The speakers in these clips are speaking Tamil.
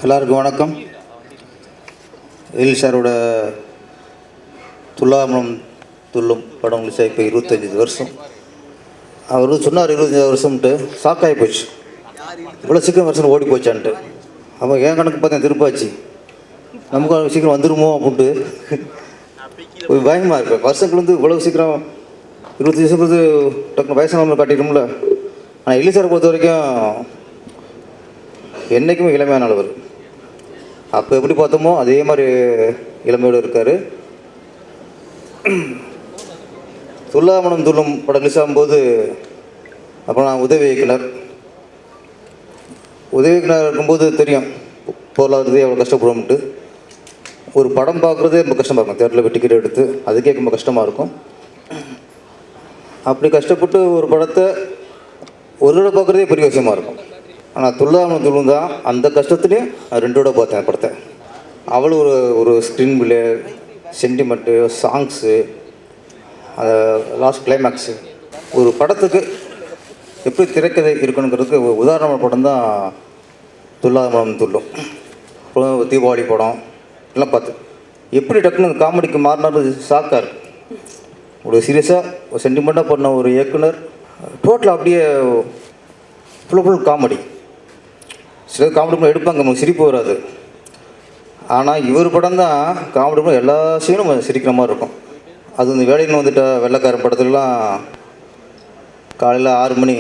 எல்லாருக்கும் வணக்கம். எழில் சாரோட துல்லாமலம் துள்ளும் படம் முடிச்சா இப்போ 25 வருஷம். அவர் சொன்னார் 25 வருஷம்ட்டு ஷாக்காகி போச்சு. இவ்வளோ சீக்கிரம் வருஷம் ஓடி போச்சான்ட்டு. அவன் ஏன் கணக்கு பார்த்தேன் திருப்பாச்சு, நமக்கு சீக்கிரம் வந்துடுமோ அப்படின்ட்டு பயமாக இருப்பேன். வருஷங்கள் வந்து இவ்வளோ சீக்கிரம் 25 வருஷம் டக்குனு வயசானவங்களை காட்டிடும்ல. ஆனால் எழில் சாரை பொறுத்த வரைக்கும் என்றைக்குமே இளமையானவர். அப்போ எப்படி பார்த்தோமோ அதே மாதிரி இளமையோடு இருக்கார். துல்லாமலம் துள்ளும் படம் ரிலீஸ் ஆகும்போது அப்போ நான் உதவி இயக்குனர் இருக்கும்போது தெரியும் பொருளாதாரத்தை எவ்வளோ கஷ்டப்படுவோம்ட்டு. ஒரு படம் பார்க்குறதே ரொம்ப கஷ்டமாக இருக்கும். தேட்டரில் போய் டிக்கெட் எடுத்து அதுக்கே ரொம்ப கஷ்டமாக இருக்கும். அப்படி கஷ்டப்பட்டு ஒரு படத்தை ஒரு தடவை பார்க்குறதே பெரிய விஷயமா இருக்கும். ஆனால் துல்லாமலம் துள்ளும் தான் அந்த கஷ்டத்துலேயும் நான் 2 தடவை பார்த்தேன் படத்தை. அவ்வளோ ஒரு ஸ்க்ரீன் பிளே, சென்டிமெண்ட்டு, சாங்ஸு, அந்த லாஸ்ட் கிளைமேக்ஸு, ஒரு படத்துக்கு எப்படி திரைக்கதை இருக்கணுங்கிறதுக்கு உதாரணமான படம் தான் துல்லாமலம் துள்ளும். அப்புறம் தீபாவளி படம் எல்லாம் பார்த்து எப்படி டக்குன்னு காமெடிக்கு மாறினது ஷாக்காக இருக்குது. ஒரு சீரியஸாக ஒரு சென்டிமெண்ட்டாக பண்ண ஒரு இயக்குனர் டோட்டலாக அப்படியே ஃபுல் காமெடி. சில காமெடி படம் எடுப்பாங்க, நமக்கு சிரிப்பு வராது. ஆனால் இவர் படம் தான் காமெடி படம் எல்லா சீனும் சிரிக்கிற மாதிரி இருக்கும். அது இந்த வேலையில் வந்துட்ட வெள்ளைக்காரன் படத்துலலாம் காலையில் 6 மணி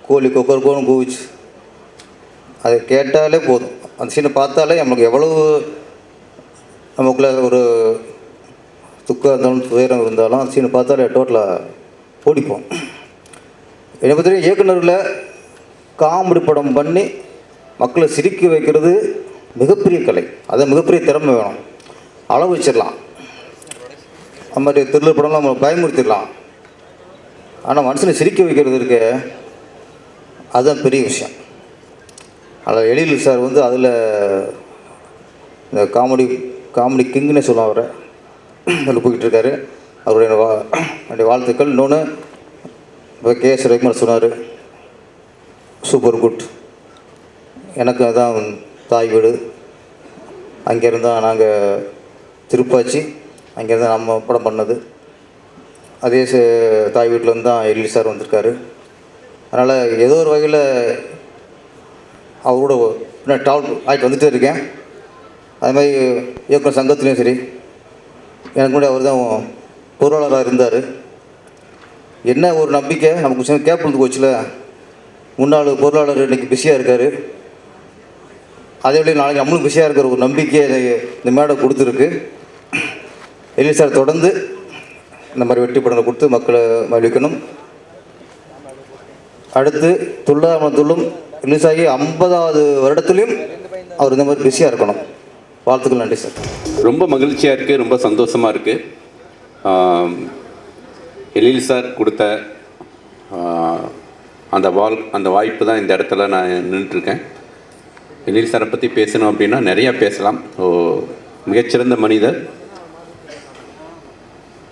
கோழி கொக்கோன்னு கூவிச்சு, அதை கேட்டாலே போதும். அந்த சீனை பார்த்தாலே நமக்கு எவ்வளவு நமக்குள்ளே ஒரு துக்கம் இருந்தாலும் துயரம் இருந்தாலும் அந்த சீனை பார்த்தாலே டோட்டலாக ஓடிப்போம். என்னை பற்றி இயக்குநரில் காமெடி படம் பண்ணி மக்களை சிரிக்க வைக்கிறது மிகப்பெரிய கலை. அதை மிகப்பெரிய திறமை வேணும். அளவு வச்சிடலாம், அது மாதிரி த்ரில்லர் படம்லாம் நம்ம பயமுறுத்திடலாம். ஆனால் மனுஷனை சிரிக்க வைக்கிறது இருக்க அதுதான் பெரிய விஷயம். அதில் எழில் சார் வந்து அதில் இந்த காமெடி கிங்குன்னே சொல்லுவான். அவரை அதில் போய்கிட்டு இருக்காரு. அவருடைய வாழ்த்துக்கள். இன்னொன்று இப்போ கே.எஸ். ரவிக்குமார் சொன்னார், சூப்பர் குட். எனக்கு அதான் தாய் வீடு. அங்கேருந்தான் நாங்கள் திருப்பாச்சி, அங்கேருந்து நம்ம படம் பண்ணது. அதே தாய் வீட்டிலேருந்து தான் எழில் சார் வந்திருக்காரு. அதனால் ஏதோ ஒரு வகையில் அவரோட இன்னும் டால் ஆகிட்டு வந்துகிட்டே இருக்கேன். அதுமாதிரி இயக்குனர் சங்கத்துலேயும் சரி, எனக்கு முன்னாடி அவர் தான் பொருளாளராக இருந்தார். என்ன ஒரு நம்பிக்கை நமக்கு சின்ன கேப் வந்து போச்சுல. முன்னாள் பொருளாளர் இன்றைக்கி பிஸியாக இருக்கார். அதே வழியில் நாளைக்கு நம்மளும் பிஸியாக இருக்கிற ஒரு நம்பிக்கையை இந்த மேடை கொடுத்துருக்கு. எழில் சார் தொடர்ந்து இந்த மாதிரி வெற்றி படங்களை கொடுத்து மக்களை மகிழ்விக்கணும். அடுத்து துல்லாமலம் துள்ளும் ரிலீஸ் ஆகி 50வது வருடத்துலையும் அவர் இந்த மாதிரி பிஸியாக இருக்கணும். வாழ்த்துக்கள். நன்றி சார். ரொம்ப மகிழ்ச்சியாக இருக்குது, ரொம்ப சந்தோஷமாக இருக்குது. எழில் சார் கொடுத்த அந்த வாய்ப்பு தான் இந்த இடத்துல நான் நின்றுட்டுருக்கேன். எழில் சாரை பற்றி பேசணும் அப்படின்னா நிறையா பேசலாம். மிகச்சிறந்த மனிதர்.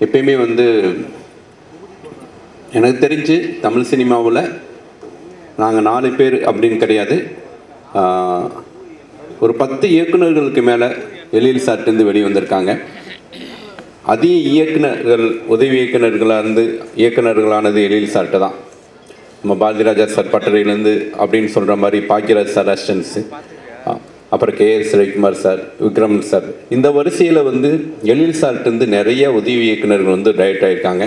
எப்பயுமே வந்து எனக்கு தெரிஞ்சு தமிழ் சினிமாவில் நாங்கள் 4 பேர் அப்படின்னு கிடையாது, ஒரு 10 இயக்குநர்களுக்கு மேலே எழில் சார்ட்டேருந்து வெளியே வந்திருக்காங்க. அதிக இயக்குநர்கள் உதவி இயக்குநர்களானது எழில் சார்ட்ட தான். நம்ம பாரதிராஜா சார் பட்டறையிலேருந்து அப்படின்னு சொல்கிற மாதிரி பாக்கியராஜ் சார் அசிஸ்டன்ஸு, அப்புறம் KS. Ravikumar sir, Vikram sir, இந்த வரிசையில் வந்து எழில் சார்ட்டேருந்து நிறைய உதவி இயக்குநர்கள் வந்து டைரக்ட் ஆகியிருக்காங்க.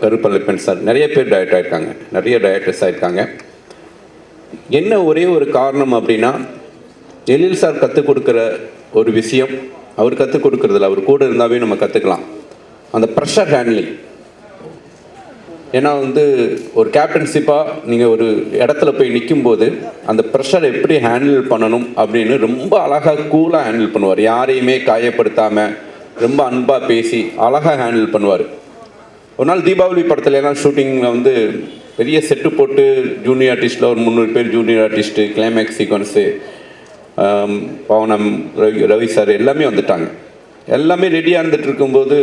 கருப்பள்ளப்பன் சார், நிறைய பேர் டைரக்ட் ஆகியிருக்காங்க, நிறைய டைரக்டர்ஸ் ஆகியிருக்காங்க. என்ன ஒரே ஒரு காரணம் அப்படின்னா, எழில் சார் கற்றுக் கொடுக்குற ஒரு விஷயம், அவர் கற்றுக் கொடுக்குறதில்ல, அவர் கூட இருந்தாவே நம்ம கற்றுக்கலாம். அந்த ப்ரெஷர் ஹேண்ட்லிங். ஏன்னா வந்து ஒரு கேப்டன்ஷிப்பாக நீங்கள் ஒரு இடத்துல போய் நிற்கும்போது அந்த ப்ரெஷரை எப்படி ஹேண்டில் பண்ணணும் அப்படின்னு ரொம்ப அழகாக கூலாக ஹேண்டில் பண்ணுவார். யாரையுமே காயப்படுத்தாமல் ரொம்ப அன்பாக பேசி அழகாக ஹேண்டில் பண்ணுவார். ஒரு நாள் தீபாவளி படத்துல எல்லாம் ஷூட்டிங்கில் வந்து பெரிய செட்டு போட்டு ஜூனியர் ஆர்டிஸ்டில் ஒரு 300 பேர் ஜூனியர் ஆர்டிஸ்ட்டு, கிளைமேக்ஸ் சீக்வன்ஸு, பவனம், ரவி சார் எல்லாமே வந்துட்டாங்க. எல்லாமே ரெடியாக இருந்துகிட்டு இருக்கும்போது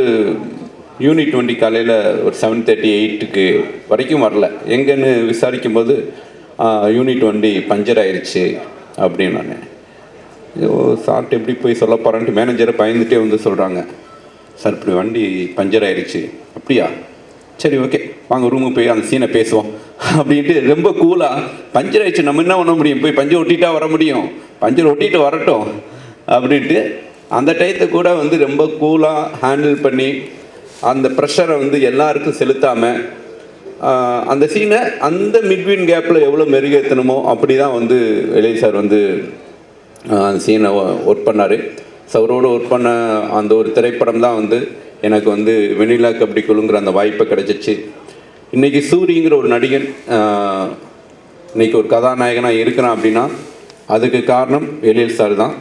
யூனிட் 20 காலையில் ஒரு 7:38 வரைக்கும் வரல. எங்கன்னு விசாரிக்கும்போது யூனிட் 20 பஞ்சர் ஆயிடுச்சு அப்படின்னு. சார்ட்டு எப்படி போய் சொல்ல போகிறான்ட்டு மேனேஜரை பயந்துகிட்டே வந்து சொல்கிறாங்க, சார் இப்படி வண்டி பஞ்சர் ஆயிடுச்சு. அப்படியா, சரி ஓகே வாங்க ரூமுக்கு போய் அந்த சீனை பேசுவோம் அப்படின்ட்டு ரொம்ப கூலாக, பஞ்சர் ஆயிடுச்சு நம்ம என்ன பண்ண முடியும், போய் பஞ்சர் ஒட்டிட்டா வர முடியும், பஞ்சர் ஒட்டிட்டு வரட்டும் அப்படின்ட்டு அந்த டயத்தை கூட வந்து ரொம்ப கூலாக ஹேண்டில் பண்ணி அந்த ப்ரெஷரை வந்து எல்லாருக்கும் செலுத்தாமல் அந்த சீனை அந்த மிட்வீன் கேப்பில் எவ்வளோ மெருகேற்றணுமோ அப்படி தான் வந்து எழில் சார் வந்து அந்த சீனை ஒர்க் பண்ணார். ஸோ அவரோடு ஒர்க் பண்ண அந்த ஒரு திரைப்படம் தான் வந்து எனக்கு வந்து வெண்ணிலா கபடி குழுங்கிற அந்த வாய்ப்பை கிடச்சிச்சு. இன்றைக்கி சூரிங்கிற ஒரு நடிகன் இன்றைக்கி ஒரு கதாநாயகனாக இருக்கிறான் அப்படின்னா அதுக்கு காரணம் எழில் சார் தான்.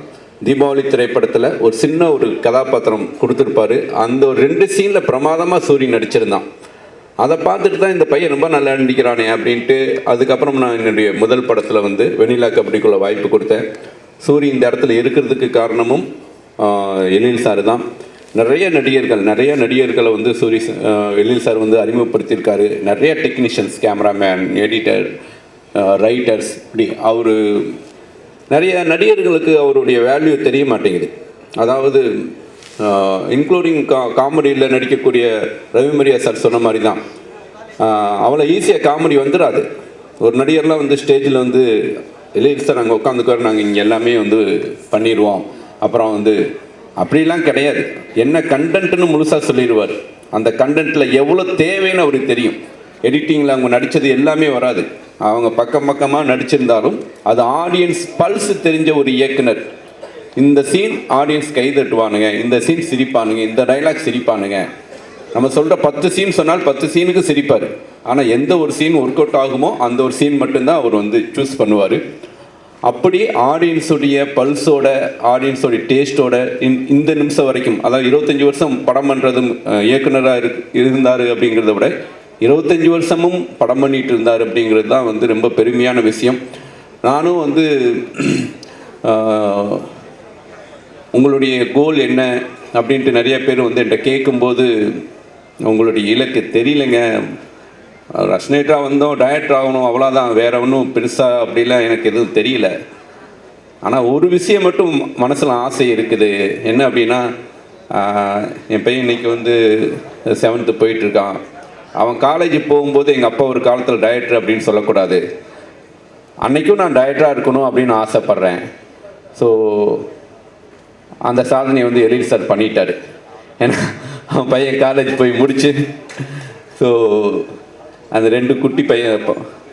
தீபாவளி திரைப்படத்தில் ஒரு சின்ன ஒரு கதாபாத்திரம் கொடுத்துருப்பாரு, அந்த ஒரு 2 சீனில் பிரமாதமாக சூரி நடிச்சிருந்தான். அதை பார்த்துட்டு தான் இந்த பையன் ரொம்ப நல்லா நடிக்கிறானே அப்படின்ட்டு அதுக்கப்புறம் நான் என்னுடைய முதல் படத்தில் வந்து வெண்ணிலா கபடிக்குள்ள வாய்ப்பு கொடுத்தேன். சூரி இந்த இடத்துல இருக்கிறதுக்கு காரணமும் எழில் சார் தான். நிறைய நடிகர்களை வந்து எழில் சார் வந்து அறிமுகப்படுத்தியிருக்காரு. நிறைய டெக்னீஷியன்ஸ், கேமராமேன், எடிட்டர், ரைட்டர்ஸ், இப்படி அவர் நிறைய நடிகர்களுக்கு அவருடைய வேல்யூ தெரிய மாட்டேங்குது. அதாவது இன்க்ளூடிங் காமெடியில் நடிக்கக்கூடிய ரவிமரியா சார் சொன்ன மாதிரி தான், அவ்வளோ ஈஸியாக காமெடி வந்துடாது. ஒரு நடிகர்லாம் வந்து ஸ்டேஜில் வந்து எழில் சார் நாங்கள் உட்காந்துக்குவார், நாங்கள் இங்கே எல்லாமே வந்து பண்ணிடுவோம், அப்புறம் வந்து அப்படிலாம் கிடையாது. என்ன கண்டென்ட்னு முழுசாக சொல்லிடுவார். அந்த கண்டென்ட்டில் எவ்வளோ தேவைன்னு அவருக்கு தெரியும். எடிட்டிங்கில் அவங்க நடித்தது எல்லாமே வராது, அவங்க பக்கமாக நடிச்சிருந்தாலும் அது ஆடியன்ஸ் பல்ஸ் தெரிஞ்ச ஒரு இயக்குனர். இந்த சீன் ஆடியன்ஸ் கைதட்டுவானுங்க, இந்த சீன் சிரிப்பானுங்க, இந்த டைலாக் சிரிப்பானுங்க. நம்ம சொல்கிற 10 சீன் சொன்னால் 10 சீனுக்கு சிரிப்பார். ஆனால் எந்த ஒரு சீன் ஒர்க் அவுட் ஆகுமோ அந்த ஒரு சீன் மட்டும்தான் அவர் வந்து சூஸ் பண்ணுவார். அப்படி ஆடியன்ஸுடைய பல்ஸோட, ஆடியன்ஸோடைய டேஸ்ட்டோட இந்த நிமிஷம் வரைக்கும், அதாவது 25 வருஷம் படம் பண்ணுறதும் இயக்குனராக இருந்தார் அப்படிங்கிறத விட 25 வருஷமும் படம் பண்ணிகிட்டு இருந்தார் அப்படிங்கிறது தான் வந்து ரொம்ப பெருமையான விஷயம். நானும் வந்து உங்களுடைய கோல் என்ன அப்படின்ட்டு நிறைய பேர் வந்து என்கிட்ட கேட்கும்போது, உங்களுடைய இலக்கு தெரியலைங்க, ரஷ்னேட்டராக வந்தோம், டைரக்டர் ஆகணும், அவ்வளோதான், வேறு ஒன்றும் பெருசாக அப்படிலாம் எனக்கு எதுவும் தெரியல. ஆனால் ஒரு விஷயம் மட்டும் மனசில் ஆசை இருக்குது. என்ன அப்படின்னா, என் பையன் இன்றைக்கி வந்து 7th போயிட்டுருக்கான். அவன் காலேஜ் போகும்போது எங்கள் அப்பா ஒரு காலத்தில் டைரக்டர் அப்படின்னு சொல்லக்கூடாது, அன்றைக்கும் நான் டைரக்டராக இருக்கணும் அப்படின்னு ஆசைப்பட்றேன். ஸோ அந்த சாதனையை வந்து எழில் சார் பண்ணிட்டார். ஏன்னா அவன் பையன் காலேஜ் போய் முடிச்சு, ஸோ அந்த 2 குட்டி பையன்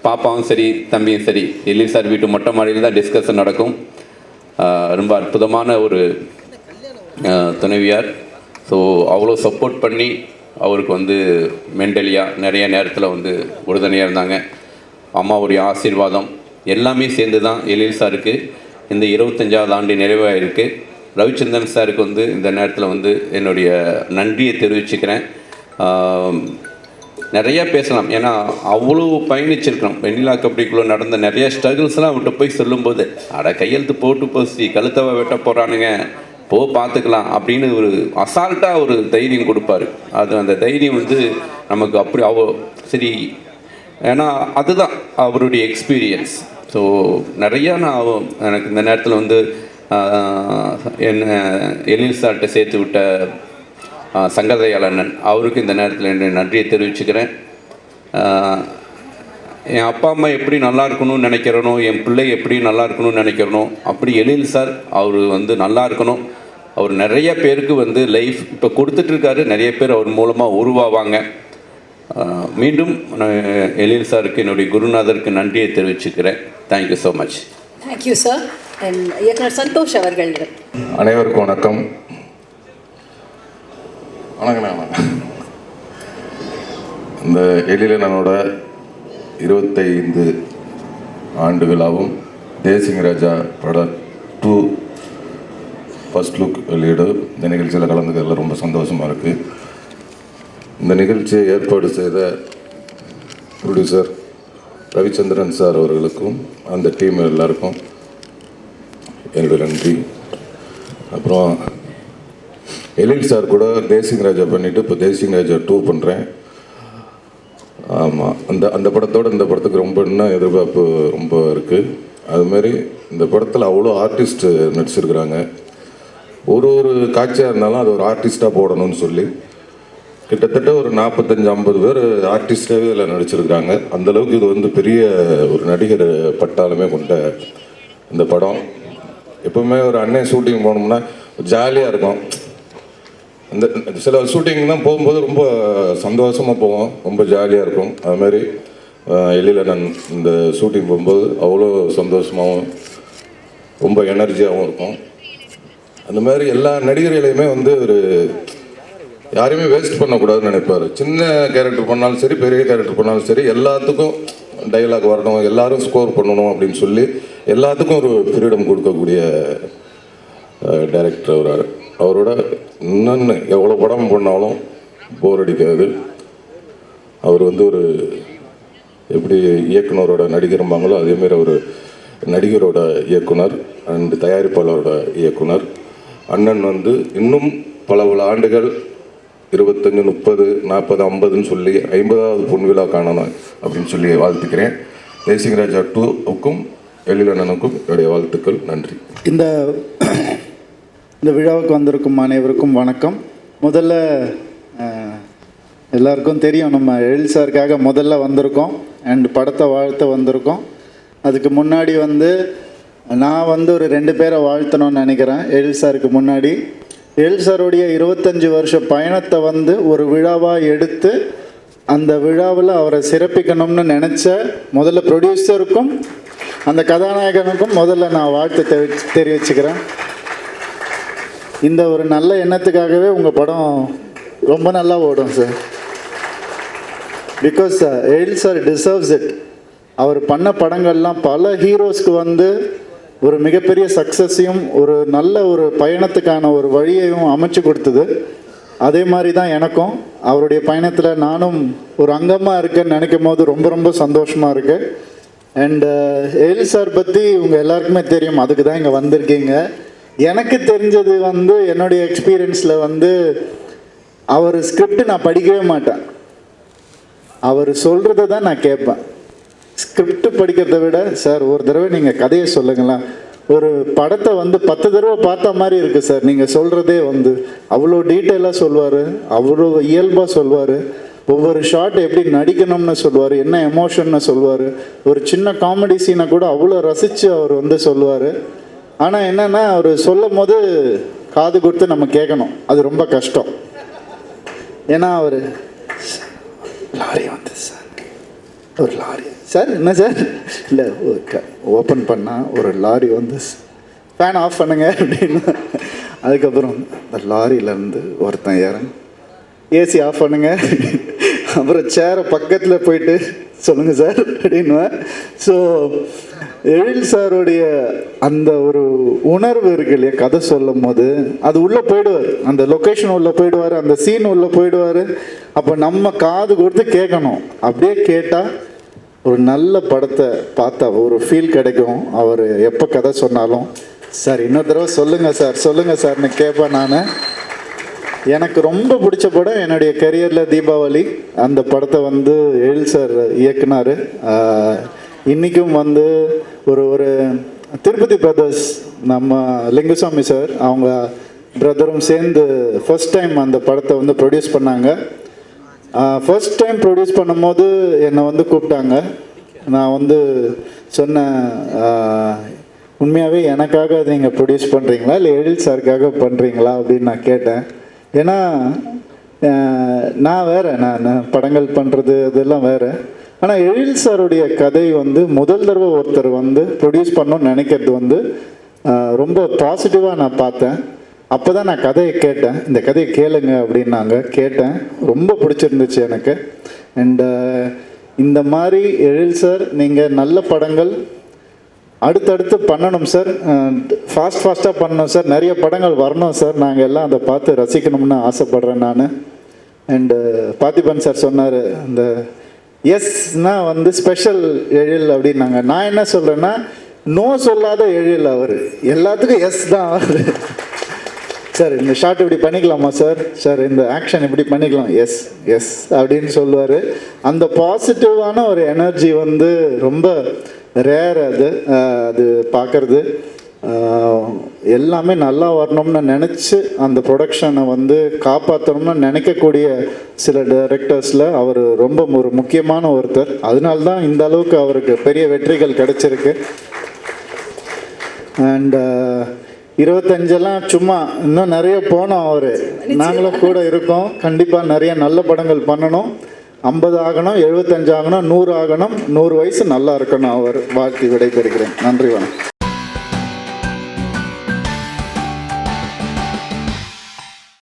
பாப்பாவும் சரி தம்பியும் சரி எழில் சார் வீட்டு மொட்டை மாடியில் தான் டிஸ்கஷன் நடக்கும். ரொம்ப அற்புதமான ஒரு துணைவியார். ஸோ அவ்வளோ சப்போர்ட் பண்ணி அவருக்கு வந்து மென்டலியாக நிறைய நேரத்தில் வந்து உறுதுணையாக இருந்தாங்க. அம்மாவுடைய ஆசீர்வாதம் எல்லாமே சேர்ந்து தான் எழில் சாருக்கு இந்த 25வது ஆண்டு நிறைவாக இருக்குது. ரவிச்சந்திரன் சாருக்கு வந்து இந்த நேரத்தில் வந்து என்னுடைய நன்றியை தெரிவிச்சுக்கிறேன். நிறையா பேசலாம், ஏன்னா அவ்வளோ பயணிச்சிருக்கிறோம். வெண்ணிலா கபடிக்குள்ளே நடந்த நிறைய ஸ்ட்ரகிள்ஸ்லாம் அவர்கிட்ட போய் சொல்லும்போது, கையெழுத்து போட்டு போசி கழுத்தவை வெட்ட போகிறானுங்க, பார்த்துக்கலாம் அப்படின்னு ஒரு அசால்ட்டாக ஒரு தைரியம் கொடுப்பாரு. அந்த தைரியம் வந்து நமக்கு அப்படி சரி, ஏன்னா அதுதான் அவருடைய எக்ஸ்பீரியன்ஸ். ஸோ நிறையா எனக்கு இந்த நேரத்தில் வந்து என்ன எழில் சார்கிட்ட சேர்த்து விட்ட சங்கரதயாளன் அவருக்கு இந்த நேரத்தில் என்னுடைய நன்றியை தெரிவிச்சுக்கிறேன். என் அப்பா அம்மா எப்படி நல்லா இருக்கணும்னு நினைக்கிறனோ, என் பிள்ளை எப்படி நல்லா இருக்கணும்னு நினைக்கிறனோ, அப்படி எழில் சார் அவர் வந்து நல்லா இருக்கணும். அவர் நிறைய பேருக்கு வந்து லைஃப் இப்போ கொடுத்துட்ருக்காரு, நிறைய பேர் அவர் மூலமாக உருவாவாங்க. மீண்டும் எழில் சாருக்கு என்னுடைய குருநாதருக்கு நன்றியை தெரிவிச்சுக்கிறேன். Thank you so much. Thank you sir. இயக்குனர் சந்தோஷ் அவர்கள். அனைவருக்கும் வணக்கம். வணக்கம். இந்த எழிலனோட 25 ஆண்டு விழாவும் தேசிங் ராஜா படம் 2 ஃபர்ஸ்ட் லுக் வெளியீடு இந்த நிகழ்ச்சியில் கலந்துக்கிறதுல ரொம்ப சந்தோஷமாக இருக்குது. இந்த நிகழ்ச்சியை ஏற்பாடு செய்த ப்ரொடியூசர் ரவிச்சந்திரன் சார் அவர்களுக்கும் அந்த டீம் எல்லாருக்கும் என்னுடைய நன்றி. அப்புறம் எழில் சார் கூட தேசிங் ராஜா பண்ணிவிட்டு இப்போ தேசிங் ராஜா 2 பண்ணுறேன். ஆமாம், அந்த படத்தோடு இந்த படத்துக்கு ரொம்ப இன்னும் எதிர்பார்ப்பு ரொம்ப இருக்குது. அதுமாரி இந்த படத்தில் அவ்வளோ ஆர்டிஸ்ட் நடிச்சிருக்கிறாங்க. ஒரு காட்சியாக இருந்தாலும் அது ஒரு ஆர்டிஸ்ட்டாக போடணும்னு சொல்லி கிட்டத்தட்ட ஒரு 45-50 பேர் ஆர்டிஸ்டாகவே இதில் நடிச்சிருக்கிறாங்க. அந்தளவுக்கு இது வந்து பெரிய ஒரு நடிகர் பட்டாலுமே கொண்ட இந்த படம். எப்பவுமே ஒரு அண்ணன் ஷூட்டிங் போனோம்னா ஜாலியாக இருக்கும். அந்த சில ஷூட்டிங்லாம் போகும்போது ரொம்ப சந்தோஷமாக போவோம், ரொம்ப ஜாலியாக இருக்கும். அதுமாதிரி எழிலண்ணன் இந்த ஷூட்டிங் போகும்போது அவ்வளோ சந்தோஷமாகவும் ரொம்ப எனர்ஜியாகவும் இருக்கும். அந்த மாதிரி எல்லா நடிகர்களையுமே வந்து ஒரு யாரையுமே வேஸ்ட் பண்ணக்கூடாதுன்னு நினைப்பார். சின்ன கேரக்டர் பண்ணாலும் சரி, பெரிய கேரக்டர் பண்ணாலும் சரி, எல்லாத்துக்கும் டைலாக் வரணும், எல்லாரும் ஸ்கோர் பண்ணணும் அப்படின்னு சொல்லி எல்லாத்துக்கும் ஒரு ஃப்ரீடம் கொடுக்கக்கூடிய டைரக்டர் அவரோட இன்னொன்று எவ்வளோ படம் பண்ணாலும் போர் அடிக்காது. அவர் வந்து ஒரு எப்படி இயக்குனரோட நடிகரும்பாங்களோ அதேமாரி ஒரு நடிகரோட இயக்குனர் அண்ட் தயாரிப்பாளரோட இயக்குனர். அண்ணன் வந்து இன்னும் பல ஆண்டுகள் 25, 30, 40, 50ன்னு சொல்லி 50வது பொன்விழா காணணும் அப்படின்னு சொல்லி வாழ்த்துக்கிறேன். தேசிங் ராஜா 2க்கும் எழிலண்ணனுக்கும் என்னுடைய வாழ்த்துக்கள். நன்றி. இந்த விழாவுக்கு வந்திருக்கும் அனைவருக்கும் வணக்கம். முதல்ல எல்லாருக்கும் தெரியும், நம்ம எழில் சாருக்காக முதல்ல வந்திருக்கோம் அண்ட் படத்தை வாழ்த்த வந்திருக்கோம். அதுக்கு முன்னாடி நான் ஒரு 2 பேரை வாழ்த்தணும்னு நினைக்கிறேன். எழில் சாருக்கு முன்னாடி எழில் சாருடைய 25 வருஷ பயணத்தை ஒரு விழாவாக எடுத்து அந்த விழாவில் அவரை சிறப்பிக்கணும்னு நினச்ச முதல்ல ப்ரொடியூசருக்கும் அந்த கதாநாயகனுக்கும் முதல்ல நான் வாழ்த்து தெரிவிச்சுக்கிறேன். இந்த ஒரு நல்ல எண்ணத்துக்காகவே உங்கள் படம் ரொம்ப நல்லா ஓடும் sir. Because Ezhil sir deserves it. அவர் பண்ண படங்கள்லாம் பல ஹீரோஸ்க்கு ஒரு மிகப்பெரிய சக்ஸஸையும் ஒரு நல்ல ஒரு பயணத்துக்கான ஒரு வழியையும் அமைச்சு கொடுத்தது. அதே மாதிரி தான் எனக்கும் அவருடைய பயணத்தில் நானும் ஒரு அங்கமாக இருக்கேன்னு நினைக்கும் போது ரொம்ப ரொம்ப சந்தோஷமாக இருக்குது. அண்டு எழில் சார் பற்றி உங்கள் எல்லாருக்குமே தெரியும், அதுக்கு தான் இங்கே வந்திருக்கீங்க. எனக்கு தெரிஞ்சது என்னுடைய எக்ஸ்பீரியன்ஸில் அவர் ஸ்கிரிப்ட் நான் படிக்கவே மாட்டேன், அவர் சொல்கிறத தான் நான் கேட்பேன். ஸ்கிரிப்ட் படிக்கிறத விட சார் ஒரு தடவை நீங்கள் கதையை சொல்லுங்களேன், ஒரு படத்தை 10 தடவை பார்த்த மாதிரி இருக்குது சார், நீங்கள் சொல்கிறதே அவ்வளோ டீட்டெயிலாக சொல்வார், அவ்வளோ இயல்பாக சொல்வார், ஒவ்வொரு ஷாட் எப்படி நடிக்கணும்னு சொல்லுவார், என்ன எமோஷன்னு சொல்லுவார், ஒரு சின்ன காமெடி சீனை கூட அவ்வளோ ரசித்து அவர் சொல்லுவார். ஆனால் என்னென்னா அவர் சொல்லும் போது காது கொடுத்து நம்ம கேட்கணும், அது ரொம்ப கஷ்டம். ஏன்னா அவர் லாரி சார், ஒரு லாரி சார், என்ன சார், இல்லை ஓப்பன் பண்ணால் ஒரு லாரி ஃபேன் ஆஃப் பண்ணுங்க அப்படின்னு, அதுக்கப்புறம் அந்த லாரியிலேருந்து ஒருத்தன் இறங்க ஏசி ஆஃப் பண்ணுங்க, அப்புறம் சேரை பக்கத்தில் போயிட்டு சொல்லுங்கள் சார் அப்படின்னுவேன். ஸோ எழில் சாருடைய அந்த ஒரு உணர்வு இருக்கு இல்லையா, கதை சொல்லும் போது அது உள்ளே போயிடுவார், அந்த லொக்கேஷன் உள்ளே போயிடுவார், அந்த சீன் உள்ளே போயிடுவார். அப்போ நம்ம காது கொடுத்து கேட்கணும். அப்படியே கேட்டால் ஒரு நல்ல படத்தை பார்த்தா ஒரு ஃபீல் கிடைக்கும். அவர் எப்போ கதை சொன்னாலும் சார் இன்னொரு தடவை சொல்லுங்கள் சார்னு கேட்பேன் நான். எனக்கு ரொம்ப பிடிச்ச படம் என்னுடைய கரியரில் தீபாவளி. அந்த படத்தை எழில் சார் இயக்குனார். இன்றைக்கும் ஒரு திருப்பதி பிரதர்ஸ், நம்ம லிங்குசாமி சார் அவங்க பிரதரும் சேர்ந்து ஃபர்ஸ்ட் டைம் அந்த படத்தை ப்ரொடியூஸ் பண்ணாங்க. ஃபர்ஸ்ட் டைம் ப்ரொடியூஸ் பண்ணும்போது என்னை கூப்பிட்டாங்க. நான் சொன்னேன், உண்மையாகவே எனக்காக அதை நீங்கள் ப்ரொடியூஸ் பண்ணுறீங்களா இல்லை எழில் சாருக்காக பண்ணுறீங்களா அப்படின்னு நான் கேட்டேன். ஏன்னா நான் வேறு, நான் படங்கள் பண்ணுறது இதெல்லாம் வேறு. ஆனால் எழில் சாருடைய கதை முதல் தடவை ஒருத்தர் ப்ரொடியூஸ் பண்ணணும்னு நினைக்கிறது ரொம்ப பாசிட்டிவாக நான் பார்த்தேன். அப்போ தான் நான் கதையை கேட்டேன், இந்த கதையை கேளுங்க அப்படின்னாங்க. கேட்டேன், ரொம்ப பிடிச்சிருந்துச்சு எனக்கு. அண்டு இந்த மாதிரி எழில் சார் நீங்கள் நல்ல படங்கள் அடுத்தடுத்து பண்ணணும் சார், ஃபாஸ்ட்டாக பண்ணணும் சார், நிறைய படங்கள் வரணும் சார், நாங்கள் எல்லாம் அதை பார்த்து ரசிக்கணும்னு ஆசைப்பட்றேன் நான். அண்டு பார்த்திபன் சார் சொன்னார், இந்த எஸ்னால் ஸ்பெஷல் எழில் அப்படின்னாங்க. நான் என்ன சொல்கிறேன்னா, நோ சொல்லாத எழில் அவர், எல்லாத்துக்கும் எஸ் தான் அவர். சார் இந்த ஷார்ட் இப்படி பண்ணிக்கலாமா சார், சார் இந்த ஆக்ஷன் இப்படி பண்ணிக்கலாம், எஸ் எஸ் அப்படின்னு சொல்லுவார். அந்த பாசிட்டிவான ஒரு எனர்ஜி ரொம்ப ரேர் அது பார்க்குறது. எல்லாமே நல்லா வரணும்னு நினச்சி அந்த ப்ரொடக்ஷனை வந்து காப்பாற்றணும்னு நினைக்கக்கூடிய சில டைரக்டர்ஸில் அவர் ரொம்ப ஒரு முக்கியமான ஒருத்தர். அதனால தான் இந்த அளவுக்கு அவருக்கு பெரிய வெற்றிகள் கிடைச்சிருக்கு. அண்ட் 25 சும்மா இன்னும் நிறைய போனோம். அவர் நாங்களும் கூட இருக்கோம். கண்டிப்பாக நிறைய நல்ல படங்கள் பண்ணணும். 50 ஆகணும், 75 ஆகணும், 100 ஆகணும், 100 வயசு நல்லா இருக்கணும். அவர் வாழ்த்தி விடைபெறுகிறேன். நன்றி, வணக்கம்.